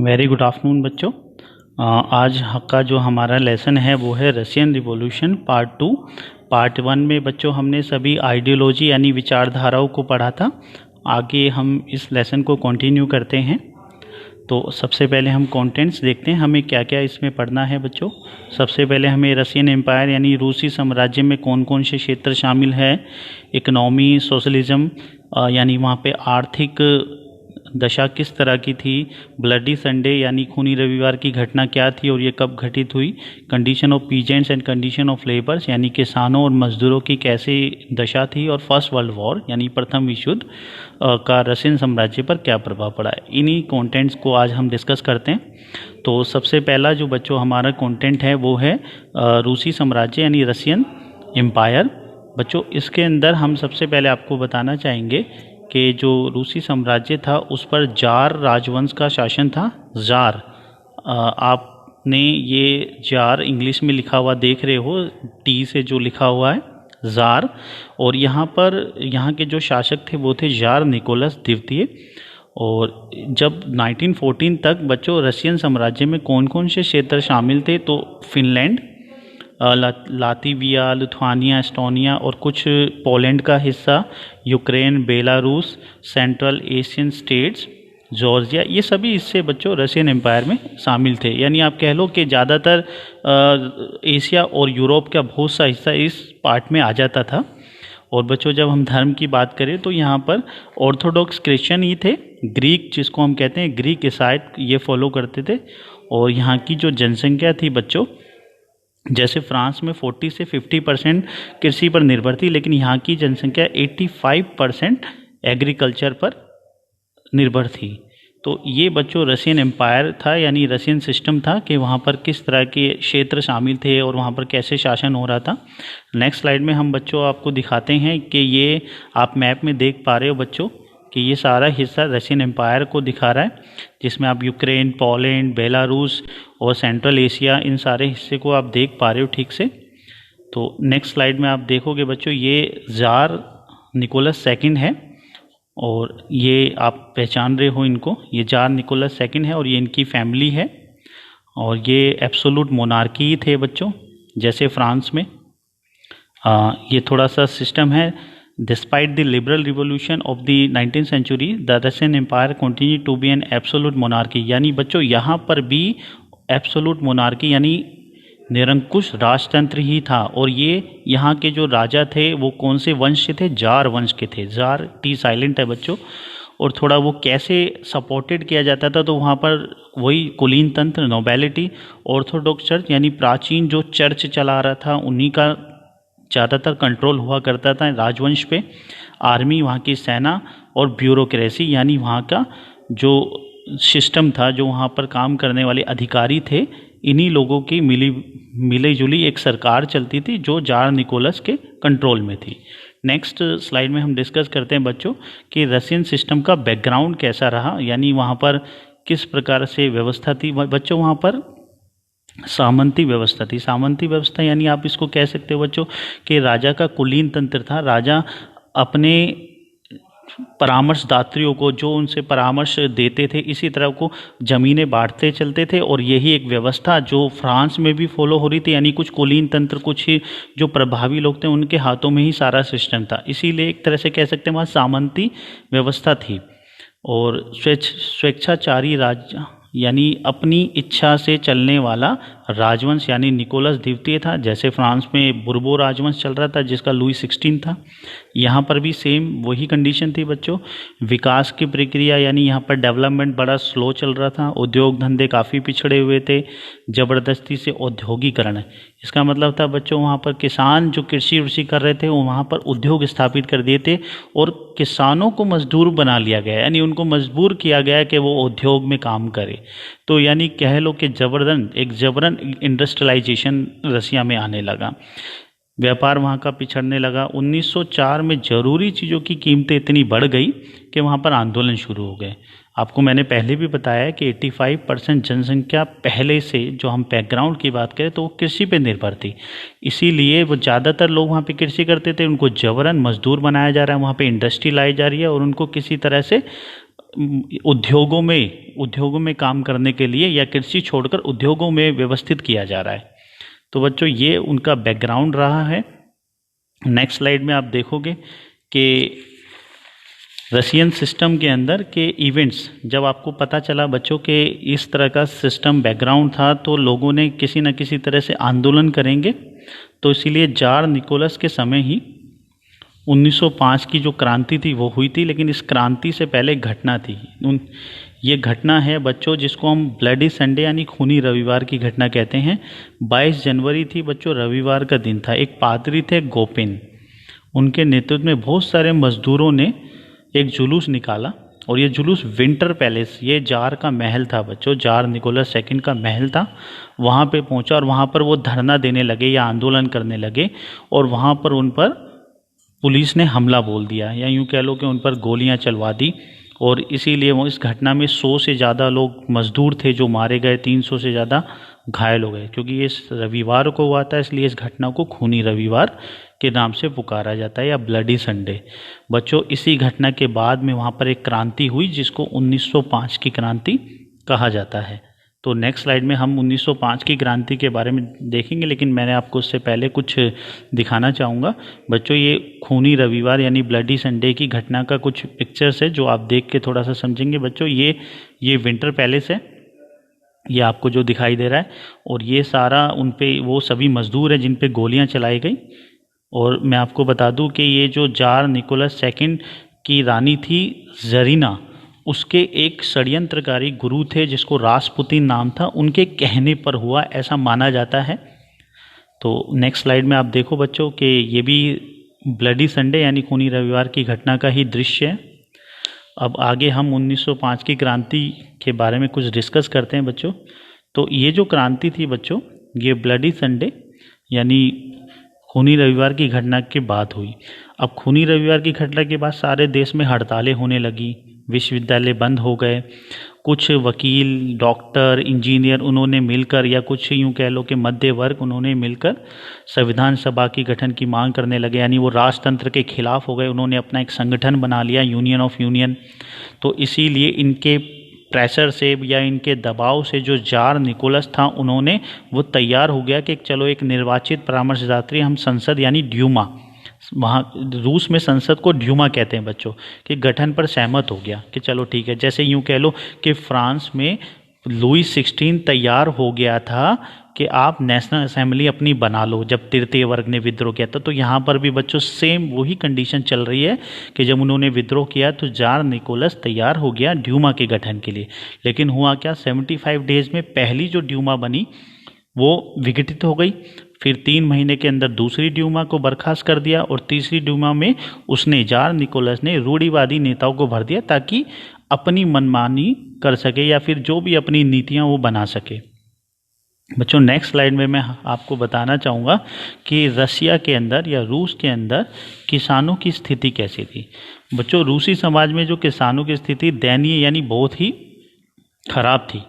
Very good afternoon बच्चों। आज का जो हमारा लेसन है वो है रशियन रिवॉल्यूशन पार्ट 2। पार्ट 1 में बच्चों हमने सभी आइडियोलॉजी यानी विचारधाराओं को पढ़ा था। आगे हम इस लेसन को कंटिन्यू करते हैं। तो सबसे पहले हम कंटेंट्स देखते हैं, हमें क्या क्या इसमें पढ़ना है बच्चों। सबसे पहले हमें रशियन एम्पायर यानी रूसी साम्राज्य में कौन कौन से क्षेत्र शामिल है, इकोनॉमी, सोशलिज्म यानी वहाँ पे आर्थिक दशा किस तरह की थी, ब्लडी संडे यानी खूनी रविवार की घटना क्या थी और ये कब घटित हुई, condition of peasants and condition of labours यानी किसानों और मजदूरों की कैसी दशा थी, और फर्स्ट वर्ल्ड वॉर यानी प्रथम विश्व युद्ध का रशियन साम्राज्य पर क्या प्रभाव पड़ा है। इन्हीं कंटेंट्स को आज हम डिस्कस करते हैं। तो सबसे पहला जो बच्चों हमारा कंटेंट है वो है रूसी साम्राज्य यानी रशियन एम्पायर। बच्चों इसके अंदर हम सबसे पहले आपको बताना चाहेंगे कि जो रूसी साम्राज्य था उस पर जार राजवंश का शासन था। जार आपने ये जार इंग्लिश में लिखा हुआ देख रहे हो, टी से जो लिखा हुआ है जार, और यहाँ पर यहाँ के जो शासक थे वो थे जार निकोलस द्वितीय। और जब 1914 तक बच्चों रशियन साम्राज्य में कौन कौन से क्षेत्र शामिल थे, तो फिनलैंड, लातविया, लिथुआनिया, एस्टोनिया और कुछ पोलैंड का हिस्सा, Ukraine, Belarus, central Asian states, Georgia, ये सभी इससे बच्चों रशियन एम्पायर में शामिल थे। यानी आप कह लो कि ज़्यादातर एशिया और यूरोप का बहुत सा हिस्सा इस पार्ट में आ जाता था। और बच्चों जब हम धर्म की बात करें तो यहाँ पर ऑर्थोडॉक्स क्रिश्चियन ही थे, ग्रीक जिसको हम कहते हैं ग्रीक ईसाई ये फॉलो करते थे। और यहाँ की जो जनसंख्या थी बच्चों, जैसे फ्रांस में 40 से 50% कृषि पर निर्भर थी, लेकिन यहाँ की जनसंख्या 85% एग्रीकल्चर पर निर्भर थी। तो ये बच्चों रशियन एम्पायर था यानी रशियन सिस्टम था कि वहाँ पर किस तरह के क्षेत्र शामिल थे और वहाँ पर कैसे शासन हो रहा था। नेक्स्ट स्लाइड में हम बच्चों आपको दिखाते हैं कि ये आप मैप में देख पा रहे हो बच्चों कि ये सारा हिस्सा रशियन एम्पायर को दिखा रहा है, जिसमें आप यूक्रेन, पोलैंड, बेलारूस और सेंट्रल एशिया इन सारे हिस्से को आप देख पा रहे हो ठीक से। तो नेक्स्ट स्लाइड में आप देखोगे बच्चों ये जार निकोलस सेकंड है, और ये आप पहचान रहे हो इनको, ये जार निकोलस सेकंड है और ये इनकी फैमिली है। और ये एब्सोल्यूट मोनार्की ही थे बच्चों, जैसे फ्रांस में। ये थोड़ा सा सिस्टम है। Despite the liberal revolution of the 19th century, the Russian Empire continued to be an absolute monarchy। यानी बच्चों यहाँ पर भी absolute monarchy यानी निरंकुश राजतंत्र ही था। और ये यहाँ के जो राजा थे वो कौन से वंश के थे, जार वंश के थे। जार टी साइलेंट है बच्चों। और थोड़ा वो कैसे सपोर्टेड किया जाता था, तो वहाँ पर वही कुलीन तंत्र, नोबेलिटी, ऑर्थोडॉक्स चर्च यानी प्राचीन जो चर्च चला रहा था उन्हीं का ज़्यादातर कंट्रोल हुआ करता था राजवंश पे। आर्मी, वहाँ की सेना, और ब्यूरोक्रेसी यानी वहाँ का जो सिस्टम था, जो वहाँ पर काम करने वाले अधिकारी थे, इन्हीं लोगों की मिली जुली एक सरकार चलती थी जो जार निकोलस के कंट्रोल में थी। नेक्स्ट स्लाइड में हम डिस्कस करते हैं बच्चों कि रशियन सिस्टम का बैकग्राउंड कैसा रहा, यानी वहाँ पर किस प्रकार से व्यवस्था थी बच्चों। वहाँ पर सामंती व्यवस्था थी। सामंती व्यवस्था यानी आप इसको कह सकते हो बच्चों कि राजा का कुलीन तंत्र था। राजा अपने परामर्शदात्रियों को जो उनसे परामर्श देते थे इसी तरह को ज़मीनें बांटते चलते थे। और यही एक व्यवस्था जो फ्रांस में भी फॉलो हो रही थी, यानी कुछ कुलीन तंत्र, कुछ ही जो प्रभावी लोग थे उनके हाथों में ही सारा सिस्टम था। इसीलिए एक तरह से कह सकते हैं वहाँ सामंती व्यवस्था थी। और स्वेच्छाचारी राजा यानी अपनी इच्छा से चलने वाला राजवंश यानी निकोलस द्वितीय था। जैसे फ्रांस में बुर्बो राजवंश चल रहा था जिसका लुई 16 था, यहाँ पर भी सेम वही कंडीशन थी बच्चों। विकास की प्रक्रिया यानी यहाँ पर डेवलपमेंट बड़ा स्लो चल रहा था। उद्योग धंधे काफ़ी पिछड़े हुए थे। ज़बरदस्ती से औद्योगिकरण, इसका मतलब था बच्चों वहाँ पर किसान जो कृषि वृषि कर रहे थे वो वहाँ पर उद्योग स्थापित कर दिए थे और किसानों को मजदूर बना लिया गया, यानी उनको मजबूर किया गया कि वो उद्योग में काम करे। तो यानी कह लो कि जबरन इंडस्ट्रियलाइजेशन रसिया में आने लगा। व्यापार वहाँ का पिछड़ने लगा। 1904 में ज़रूरी चीज़ों की कीमतें इतनी बढ़ गई कि वहाँ पर आंदोलन शुरू हो गए। आपको मैंने पहले भी बताया कि 85% जनसंख्या पहले से, जो हम बैकग्राउंड की बात करें तो वो कृषि पे निर्भर थी। इसीलिए वो ज़्यादातर लोग वहाँ पे कृषि करते थे, उनको जबरन मजदूर बनाया जा रहा है, वहाँ पे इंडस्ट्री लाई जा रही है और उनको किसी तरह से उद्योगों में काम करने के लिए या कृषि छोड़कर उद्योगों में व्यवस्थित किया जा रहा है। तो बच्चों ये उनका बैकग्राउंड रहा है। नेक्स्ट स्लाइड में आप देखोगे कि रशियन सिस्टम के अंदर के इवेंट्स, जब आपको पता चला बच्चों के इस तरह का सिस्टम बैकग्राउंड था, तो लोगों ने किसी न किसी तरह से आंदोलन करेंगे। तो इसीलिए जार निकोलस के समय ही 1905 की जो क्रांति थी वो हुई थी। लेकिन इस क्रांति से पहले एक घटना थी। ये घटना है बच्चों जिसको हम ब्लडी संडे यानी खूनी रविवार की घटना कहते हैं। 22 जनवरी थी बच्चों, रविवार का दिन था। एक पादरी थे गोपिन, उनके नेतृत्व में बहुत सारे मजदूरों ने एक जुलूस निकाला और ये जुलूस विंटर पैलेस, ये जार का महल था बच्चों, जार निकोलस सेकंड का महल था, वहाँ पे पहुँचा और वहाँ पर वो धरना देने लगे या आंदोलन करने लगे। और वहाँ पर उन पर पुलिस ने हमला बोल दिया या यूँ कह लो कि उन पर गोलियाँ चलवा दी। और इसीलिए वो इस घटना में 100 से ज़्यादा लोग मजदूर थे जो मारे गए, 300 से ज़्यादा घायल हो गए। क्योंकि ये इस रविवार को हुआ था इसलिए इस घटना को खूनी रविवार के नाम से पुकारा जाता है या ब्लडी संडे। बच्चों इसी घटना के बाद में वहाँ पर एक क्रांति हुई जिसको 1905 की क्रांति कहा जाता है। तो नेक्स्ट स्लाइड में हम 1905 की क्रांति के बारे में देखेंगे, लेकिन मैंने आपको उससे पहले कुछ दिखाना चाहूँगा। बच्चों ये खूनी रविवार यानी ब्लडी संडे की घटना का कुछ पिक्चर्स है जो आप देख के थोड़ा सा समझेंगे। बच्चों ये विंटर पैलेस है, ये आपको जो दिखाई दे रहा है, और ये सारा उन पे वो सभी मजदूर हैं जिन पे गोलियां चलाई गई। और मैं आपको बता दूं कि ये जो जार निकोलस सेकंड की रानी थी जरीना, उसके एक षड्यंत्रकारी गुरु थे जिसको रासपुतीन नाम था, उनके कहने पर हुआ ऐसा माना जाता है। तो नेक्स्ट स्लाइड में आप देखो बच्चों कि ये भी ब्लडी संडे यानी खूनी रविवार की घटना का ही दृश्य है। अब आगे हम 1905 की क्रांति के बारे में कुछ डिस्कस करते हैं बच्चों। तो ये जो क्रांति थी बच्चों, ये ब्लडी संडे यानी खूनी रविवार की घटना के बाद हुई। अब खूनी रविवार की घटना के बाद सारे देश में हड़तालें होने लगी, विश्वविद्यालय बंद हो गए। कुछ वकील, डॉक्टर, इंजीनियर उन्होंने मिलकर या कुछ यूँ कह लो कि मध्य वर्ग उन्होंने मिलकर संविधान सभा की गठन की मांग करने लगे, यानी वो राजतंत्र के खिलाफ हो गए। उन्होंने अपना एक संगठन बना लिया, यूनियन ऑफ यूनियन। तो इसीलिए इनके प्रेशर से या इनके दबाव से जो जार निकोलस था उन्होंने वो तैयार हो गया कि चलो एक निर्वाचित परामर्शदात्री हम संसद यानी ड्यूमा, वहाँ रूस में संसद को ड्यूमा कहते हैं बच्चों, कि गठन पर सहमत हो गया कि चलो ठीक है। जैसे यूँ कह लो कि फ्रांस में लुई 16 तैयार हो गया था कि आप नेशनल असेंबली अपनी बना लो जब तृतीय वर्ग ने विद्रोह किया था। तो यहाँ पर भी बच्चों सेम वही कंडीशन चल रही है कि जब उन्होंने विद्रोह किया तो जार निकोलस तैयार हो गया ड्यूमा के गठन के लिए। लेकिन हुआ क्या, 75 डेज में पहली जो ड्यूमा बनी वो विघटित हो गई। फिर 3 महीने के अंदर दूसरी ड्यूमा को बर्खास्त कर दिया और तीसरी ड्यूमा में उसने जार निकोलस ने रूढ़िवादी नेताओं को भर दिया ताकि अपनी मनमानी कर सके या फिर जो भी अपनी नीतियां वो बना सके। बच्चों नेक्स्ट स्लाइड में मैं आपको बताना चाहूँगा कि रसिया के अंदर या रूस के अंदर किसानों की स्थिति कैसी थी। बच्चों रूसी समाज में जो किसानों की स्थिति दयनीय यानी बहुत ही खराब थी।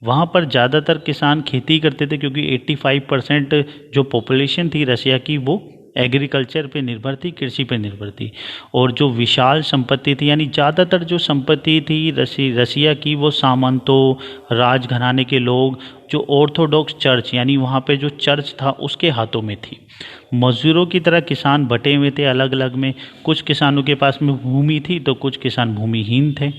वहाँ पर ज़्यादातर किसान खेती करते थे क्योंकि 85% जो पॉपुलेशन थी रसिया की वो एग्रीकल्चर पे निर्भर थी, कृषि पे निर्भर थी। और जो विशाल संपत्ति थी यानी ज़्यादातर जो संपत्ति थी रसिया की वो सामंतों, राजघराने के लोग, जो ऑर्थोडॉक्स चर्च यानी वहाँ पे जो चर्च था उसके हाथों में थी। मजदूरों की तरह किसान बटे हुए थे अलग अलग में, कुछ किसानों के पास में भूमि थी तो कुछ किसान भूमिहीन थे,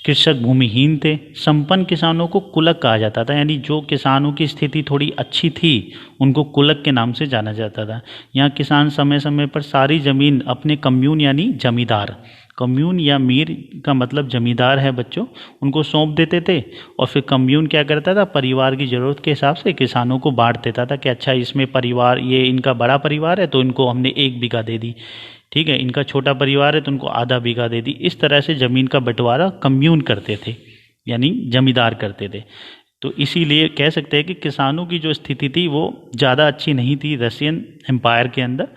कृषक भूमिहीन थे। संपन्न किसानों को कुलक कहा जाता था, यानी जो किसानों की स्थिति थोड़ी अच्छी थी उनको कुलक के नाम से जाना जाता था। यहाँ किसान समय समय पर सारी ज़मीन अपने कम्यून यानी जमींदार, कम्यून या मीर का मतलब जमींदार है बच्चों, उनको सौंप देते थे। और फिर कम्यून क्या करता था, परिवार की ज़रूरत के हिसाब से किसानों को बांट देता था कि अच्छा इसमें परिवार, ये इनका बड़ा परिवार है तो इनको हमने 1 बीघा दे दी, ठीक है, इनका छोटा परिवार है तो उनको आधा बीघा दे दी। इस तरह से ज़मीन का बंटवारा कम्यून करते थे यानी जमींदार करते थे। तो इसीलिए कह सकते हैं कि किसानों की जो स्थिति थी वो ज़्यादा अच्छी नहीं थी रशियन एम्पायर के अंदर।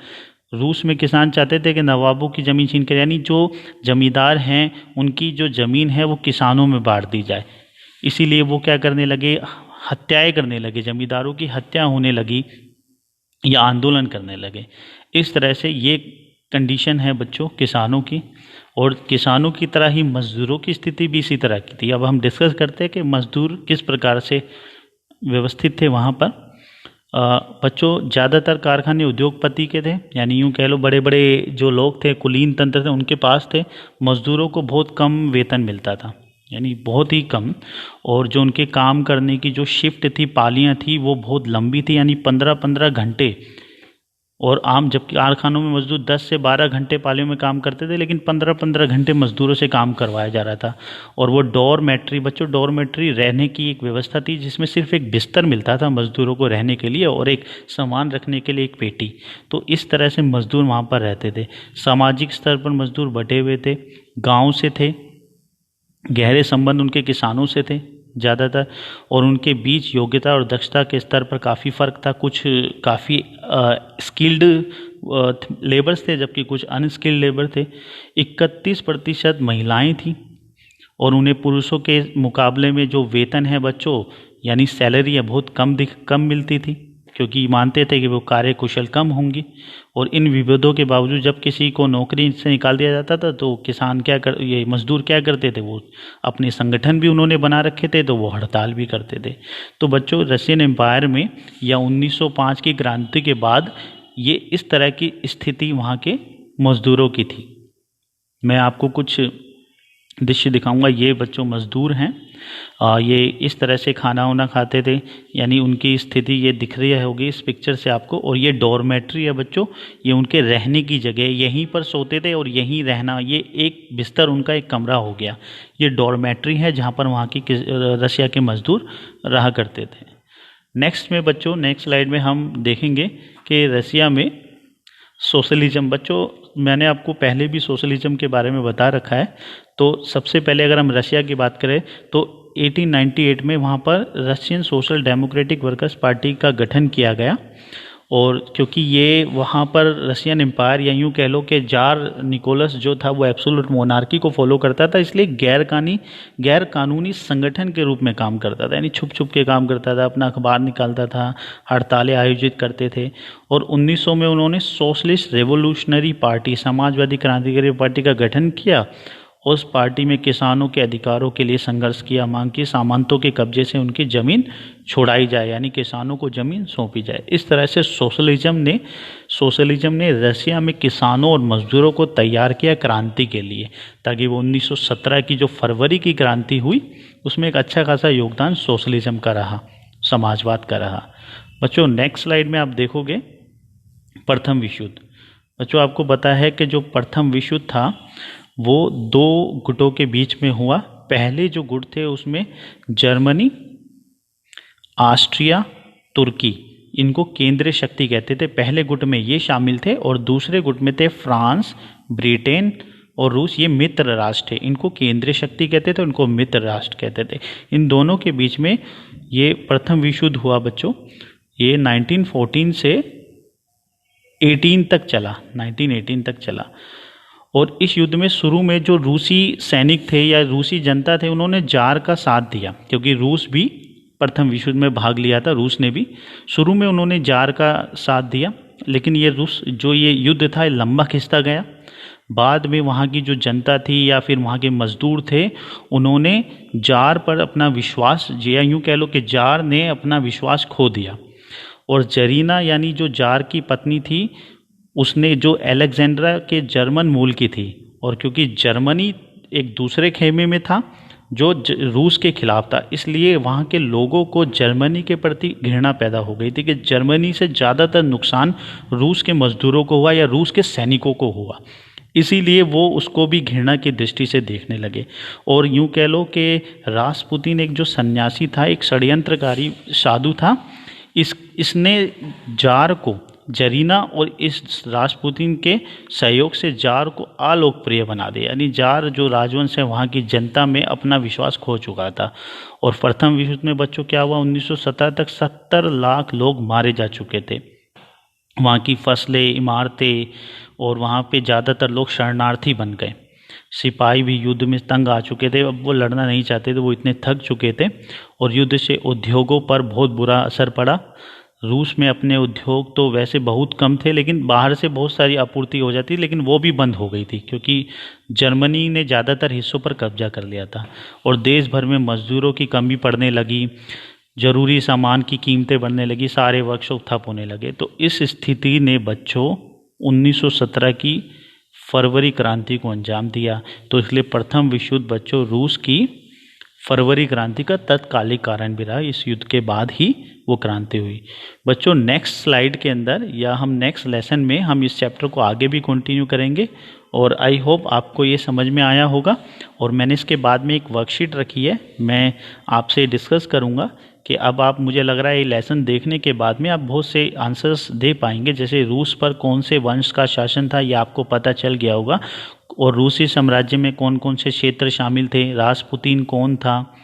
रूस में किसान चाहते थे कि नवाबों की ज़मीन छीन कर, यानी जो जमींदार हैं उनकी जो ज़मीन है वो किसानों में बांट दी जाए। इसीलिए वो क्या करने लगे, हत्याएं करने लगे, जमींदारों की हत्या होने लगी या आंदोलन करने लगे। इस तरह से ये कंडीशन है बच्चों किसानों की, और किसानों की तरह ही मज़दूरों की स्थिति भी इसी तरह की थी। अब हम डिस्कस करते हैं कि मज़दूर किस प्रकार से व्यवस्थित थे वहाँ पर। बच्चों ज़्यादातर कारखाने उद्योगपति के थे, यानी यूँ कह लो बड़े बड़े जो लोग थे, कुलीन तंत्र थे, उनके पास थे। मज़दूरों को बहुत कम वेतन मिलता था, यानी बहुत ही कम। और जो उनके काम करने की जो शिफ्ट थी, पालियाँ थी, वो बहुत लंबी थी, यानी 15-15 घंटे। और आम जबकि कारखानों में मजदूर 10 से 12 घंटे पालियों में काम करते थे, लेकिन 15-15 घंटे मजदूरों से काम करवाया जा रहा था। और वो डॉर्मेट्री, बच्चों डॉर्मेट्री रहने की एक व्यवस्था थी, जिसमें सिर्फ एक बिस्तर मिलता था मजदूरों को रहने के लिए, और एक सामान रखने के लिए एक पेटी। तो इस तरह से मजदूर वहाँ पर रहते थे। सामाजिक स्तर पर मजदूर बटे हुए थे, गाँव से थे, गहरे संबंध उनके किसानों से थे ज़्यादातर, और उनके बीच योग्यता और दक्षता के स्तर पर काफ़ी फ़र्क था। कुछ काफ़ी स्किल्ड लेबर्स थे, जबकि कुछ अनस्किल्ड लेबर थे। 31% महिलाएं थीं, और उन्हें पुरुषों के मुकाबले में जो वेतन है बच्चों, यानी सैलरी है, बहुत कम मिलती थी, क्योंकि मानते थे कि वो कार्य कुशल कम होंगी। और इन विभेदों के बावजूद जब किसी को नौकरी से निकाल दिया जाता था, तो ये मजदूर क्या करते थे, वो अपने संगठन भी उन्होंने बना रखे थे, तो वो हड़ताल भी करते थे। तो बच्चों रशियन एम्पायर में या 1905 की क्रांति के बाद ये इस तरह की स्थिति वहाँ के मजदूरों की थी। मैं आपको कुछ दृश्य दिखाऊंगा। ये बच्चों मजदूर हैं, ये इस तरह से खाना वाना खाते थे, यानी उनकी स्थिति ये दिख रही होगी इस पिक्चर से आपको। और ये डॉर्मेट्री है बच्चों, ये उनके रहने की जगह, यहीं पर सोते थे और यहीं रहना, ये एक बिस्तर उनका एक कमरा हो गया। ये डॉर्मेट्री है जहाँ पर वहाँ की रशिया के मजदूर रहा करते थे। नेक्स्ट में बच्चों, नेक्स्ट स्लाइड में हम देखेंगे कि रशिया में सोशलिज्म। बच्चों मैंने आपको पहले भी सोशलिज्म के बारे में बता रखा है। तो सबसे पहले अगर हम रशिया की बात करें तो 1898 में वहाँ पर Russian social democratic workers party का गठन किया गया। और क्योंकि ये वहाँ पर रशियन एम्पायर, या यूँ कह लो कि जार निकोलस जो था वो एब्सोल्यूट मोनार्की को फॉलो करता था, इसलिए गैर कानूनी संगठन के रूप में काम करता था, यानी छुप छुप के काम करता था, अपना अखबार निकालता था, हड़तालें आयोजित करते थे। और 1900 में उन्होंने सोशलिस्ट रेवोल्यूशनरी पार्टी, समाजवादी क्रांतिकारी पार्टी का गठन किया। उस पार्टी में किसानों के अधिकारों के लिए संघर्ष किया, मांग की सामंतों के कब्जे से उनकी ज़मीन छुड़ाई जाए, यानी किसानों को ज़मीन सौंपी जाए। इस तरह से सोशलिज्म ने रशिया में किसानों और मजदूरों को तैयार किया क्रांति के लिए, ताकि वो 1917 की जो फरवरी की क्रांति हुई उसमें एक अच्छा खासा योगदान सोशलिज्म का रहा, समाजवाद का रहा। बच्चों नेक्स्ट स्लाइड में आप देखोगे प्रथम विश्व युद्ध। बच्चों आपको पता है कि जो प्रथम विश्व युद्ध था वो 2 गुटों के बीच में हुआ। पहले जो गुट थे उसमें जर्मनी, ऑस्ट्रिया, तुर्की, इनको केंद्रीय शक्ति कहते थे। पहले गुट में ये शामिल थे, और दूसरे गुट में थे फ्रांस, ब्रिटेन और रूस, ये मित्र राष्ट्र थे। इनको केंद्रीय शक्ति कहते थे, उनको मित्र राष्ट्र कहते थे। इन दोनों के बीच में ये प्रथम विश्व युद्ध हुआ बच्चों। ये 1914 से 18 तक चला, 1918 तक चला। और इस युद्ध में शुरू में जो रूसी सैनिक थे या रूसी जनता थे, उन्होंने जार का साथ दिया, क्योंकि रूस भी प्रथम विश्व युद्ध में भाग लिया था। रूस ने भी शुरू में उन्होंने जार का साथ दिया, लेकिन ये युद्ध था लंबा खिंचता गया। बाद में वहाँ की जो जनता थी या फिर वहाँ के मजदूर थे, उन्होंने जार पर अपना विश्वास, या यूँ कह लो कि जार ने अपना विश्वास खो दिया। और जरीना यानी जो जार की पत्नी थी, उसने, जो अलेक्जेंड्रा के जर्मन मूल की थी, और क्योंकि जर्मनी एक दूसरे खेमे में था जो रूस के खिलाफ था, इसलिए वहाँ के लोगों को जर्मनी के प्रति घृणा पैदा हो गई थी कि जर्मनी से ज़्यादातर नुकसान रूस के मजदूरों को हुआ या रूस के सैनिकों को हुआ, इसीलिए वो उसको भी घृणा की दृष्टि से देखने लगे। और यूँ कह लो कि रासपुतीन एक जो सन्यासी था, एक षड्यंत्रकारी साधु था, इसने जार को, जरीना और इस रासपुतीन के सहयोग से जार को अलोकप्रिय बना दिया, यानी जार जो राजवंश है वहाँ की जनता में अपना विश्वास खो चुका था। और प्रथम विश्व युद्ध में बच्चों क्या हुआ, 1917 तक 70 लाख लोग मारे जा चुके थे। वहाँ की फसलें, इमारतें, और वहाँ पे ज़्यादातर लोग शरणार्थी बन गए। सिपाही भी युद्ध में तंग आ चुके थे, अब वो लड़ना नहीं चाहते थे, वो इतने थक चुके थे। और युद्ध से उद्योगों पर बहुत बुरा असर पड़ा। रूस में अपने उद्योग तो वैसे बहुत कम थे, लेकिन बाहर से बहुत सारी आपूर्ति हो जाती, लेकिन वो भी बंद हो गई थी क्योंकि जर्मनी ने ज़्यादातर हिस्सों पर कब्जा कर लिया था और देश भर में मजदूरों की कमी पड़ने लगी, जरूरी सामान की कीमतें बढ़ने लगी, सारे वर्कशॉप ठप होने लगे। तो इस स्थिति ने बच्चों 1917 की फरवरी क्रांति को अंजाम दिया। तो इसलिए प्रथम विश्व युद्ध बच्चों रूस की फरवरी क्रांति का तत्कालिक कारण भी रहा। इस युद्ध के बाद ही वो क्रांति हुई। बच्चों नेक्स्ट स्लाइड के अंदर या हम नेक्स्ट लेसन में हम इस चैप्टर को आगे भी कंटिन्यू करेंगे और आई होप आपको ये समझ में आया होगा। और मैंने इसके बाद में एक वर्कशीट रखी है, मैं आपसे डिस्कस करूँगा कि अब आप, मुझे लग रहा है ये लेसन देखने के बाद में आप बहुत से आंसर्स दे पाएंगे। जैसे रूस पर कौन से वंश का शासन था ये आपको पता चल गया होगा, और रूसी साम्राज्य में कौन कौन से क्षेत्र शामिल थे, रासपुतीन कौन था,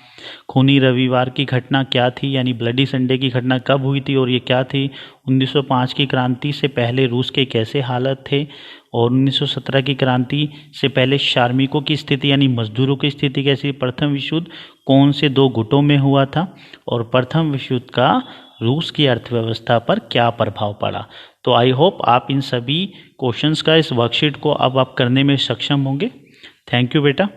खूनी रविवार की घटना क्या थी यानी ब्लडी संडे की घटना कब हुई थी और ये क्या थी, 1905 की क्रांति से पहले रूस के कैसे हालात थे, और 1917 की क्रांति से पहले श्रमिकों की स्थिति यानी मजदूरों की स्थिति कैसी, प्रथम विश्व युद्ध कौन से दो गुटों में हुआ था, और प्रथम विश्व युद्ध का रूस की अर्थव्यवस्था पर क्या प्रभाव पड़ा। तो आई होप आप इन सभी क्वेश्चंस का इस वर्कशीट को अब आप करने में सक्षम होंगे। थैंक यू बेटा।